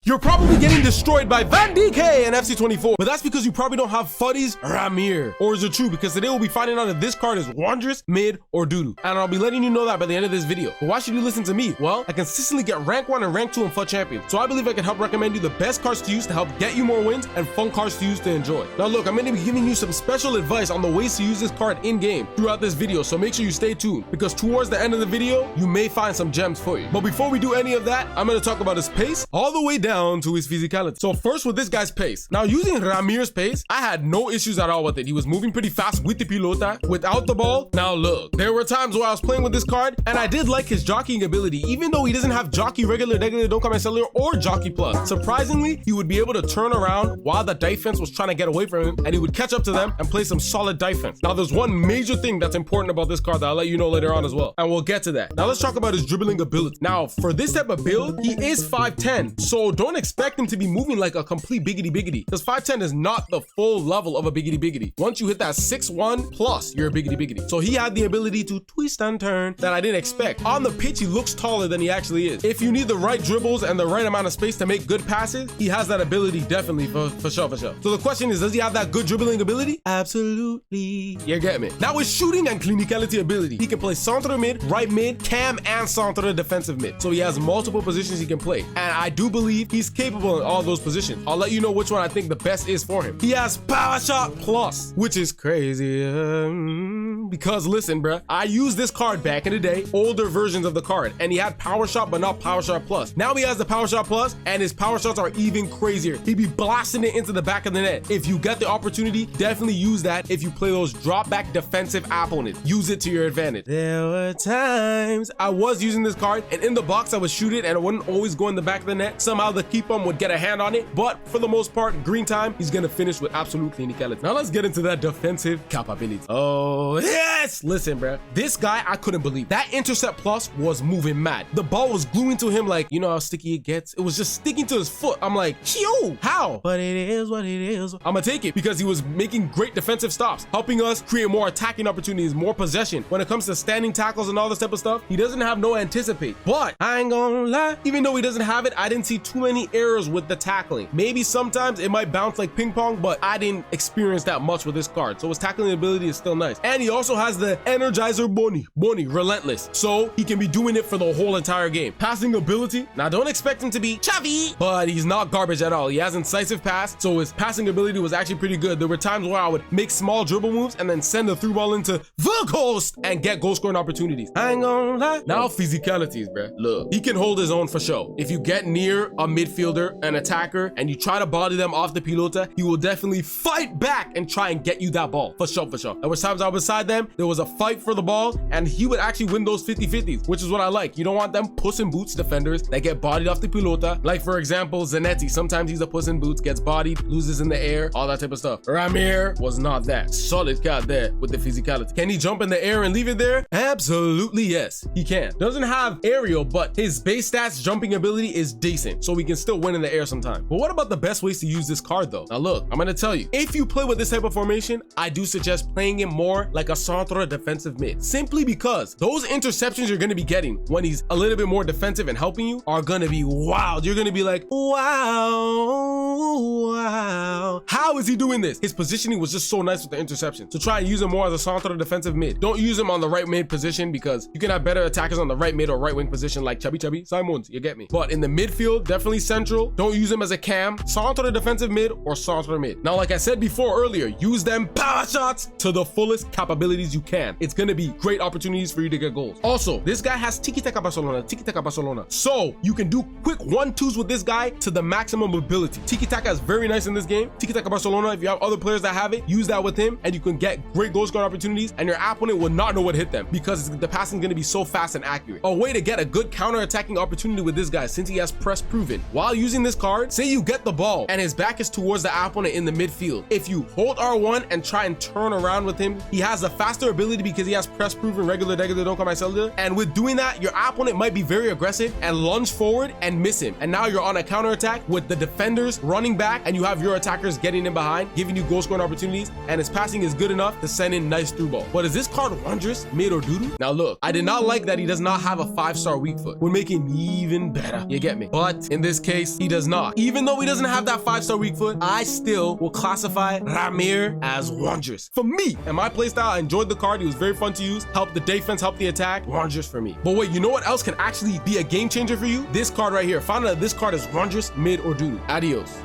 You're probably getting destroyed by Van Dijk and FC24, but that's because you probably don't have FUTTIES Ramires. Or is it true? Because today we'll be finding out if this card is wondrous, mid, or doo-doo. And I'll be letting you know that by the end of this video. But why should you listen to me? Well, I consistently get rank 1 and rank 2 in FUT Champion, so I believe I can help recommend you the best cards to use to help get you more wins and fun cards to use to enjoy. Now look, I'm going to be giving you some special advice on the ways to use this card in-game throughout this video, so make sure you stay tuned, because towards the end of the video, you may find some gems for you. But before we do any of that, I'm going to talk about his pace all the way down to his physicality. So first with this guy's pace. Now using Ramires' pace, I had no issues at all with it. He was moving pretty fast with the pilota, without the ball. Now look, there were times where I was playing with this card and I did like his jockeying ability, even though he doesn't have jockey regular, don't come cellular, or jockey plus. Surprisingly, he would be able to turn around while the defense was trying to get away from him, and he would catch up to them and play some solid defense. Now there's one major thing that's important about this card that I'll let you know later on as well, and we'll get to that. Now let's talk about his dribbling ability. Now for this type of build, he is 5'10", so don't expect him to be moving like a complete biggity, because 5'10" is not the full level of a biggity. Once you hit that 6'1" plus, you're a biggity. So he had the ability to twist and turn that I didn't expect. On the pitch, he looks taller than he actually is. If you need the right dribbles and the right amount of space to make good passes, he has that ability definitely for sure. So the question is, does he have that good dribbling ability? Absolutely. You get me? Now his shooting and clinicality ability. He can play centre mid, right mid, cam, and centre defensive mid. So he has multiple positions he can play. And I do believe he's capable in all those positions. I'll let you know which one I think the best is for him. He has power shot plus, which is crazy. Because listen, bruh, I used this card back in the day, older versions of the card, and he had power shot but not power shot plus. Now he has the power shot plus, and his power shots are even crazier. He'd be blasting it into the back of the net. If you get the opportunity, definitely use that. If you play those drop back defensive opponents, use it to your advantage. There were times I was using this card, and in the box I would shoot it and it wouldn't always go in the back of the net. Somehow the keeper would get a hand on it, but for the most part, green time, he's gonna finish with absolute clinicality. Now let's get into that defensive capability. Oh yes! Listen, bruh, this guy I couldn't believe. That intercept plus was moving mad. The ball was gluing to him, like, you know how sticky it gets? It was just sticking to his foot. I'm like, yo, how? But it is what it is. I'm gonna take it because he was making great defensive stops, helping us create more attacking opportunities, more possession. When it comes to standing tackles and all this type of stuff, he doesn't have no anticipate. But I ain't gonna lie, even though he doesn't have it, I didn't see too many errors with the tackling. Maybe sometimes it might bounce like ping pong, but I didn't experience that much with this card. So his tackling ability is still nice. And he also has the Energizer Boni, relentless. So he can be doing it for the whole entire game. Passing ability, now don't expect him to be Chavi, but he's not garbage at all. He has incisive pass, so his passing ability was actually pretty good. There were times where I would make small dribble moves and then send the through ball into the ghost and get goal scoring opportunities. I ain't gonna lie. Now physicalities, bruh. Look, he can hold his own for sure. If you get near a midfielder, an attacker, and you try to body them off the pilota, he will definitely fight back and try and get you that ball. For sure. There was times I was beside them, there was a fight for the ball, and he would actually win those 50-50s, which is what I like. You don't want them puss in boots defenders that get bodied off the pilota. Like for example, Zanetti. Sometimes he's a puss in boots, gets bodied, loses in the air, all that type of stuff. Ramires was not that. Solid cat there with the physicality. Can he jump in the air and leave it there? Absolutely yes, he can. Doesn't have aerial, but his base stats jumping ability is decent, so we can still win in the air sometimes. But what about the best ways to use this card though? Now look, I'm gonna tell you, if you play with this type of formation, I do suggest playing him more like a centre defensive mid, simply because those interceptions you're gonna be getting when he's a little bit more defensive and helping you are gonna be wild. You're gonna be like, wow, how is he doing this? His positioning was just so nice with the interception. So try and use him more as a centre defensive mid. Don't use him on the right mid position, because you can have better attackers on the right mid or right wing position like Chubby Simons, you get me? But in the midfield, definitely central. Don't use him as a cam, centre defensive mid or centre mid. Now, like I said before earlier, use them power shots to the fullest capabilities you can. It's gonna be great opportunities for you to get goals. Also, this guy has tiki-taka Barcelona. So you can do quick 1-2s with this guy to the maximum ability. Tiki-taka is very nice in this game. Tiki-taka Barcelona, if you have other players that have it, use that with him and you can get great goal scoring opportunities, and your opponent will not know what hit them because the passing is gonna be so fast and accurate. A way to get a good counter-attacking opportunity with this guy, since he has press proven. While using this card, say you get the ball and his back is towards the opponent in the midfield. If you hold R1 and try and turn around with him, he has a fast faster ability because he has press proof and regular don't call my cellular. And with doing that, your opponent might be very aggressive and lunge forward and miss him. And now you're on a counter attack with the defenders running back and you have your attackers getting in behind, giving you goal scoring opportunities, and his passing is good enough to send in nice through ball. But is this card wondrous, mid, or doo-doo? Now look, I did not like that he does not have a 5-star weak foot. Would make him even better. You get me? But in this case, he does not. Even though he doesn't have that 5-star weak foot, I still will classify Ramires as wondrous. For me and my playstyle, I enjoyed the card. He was very fun to use. Help the defense, help the attack. Wondrous for me. But wait, you know what else can actually be a game changer for you? This card right here. Find out if this card is wondrous, mid, or doo-doo. Adios.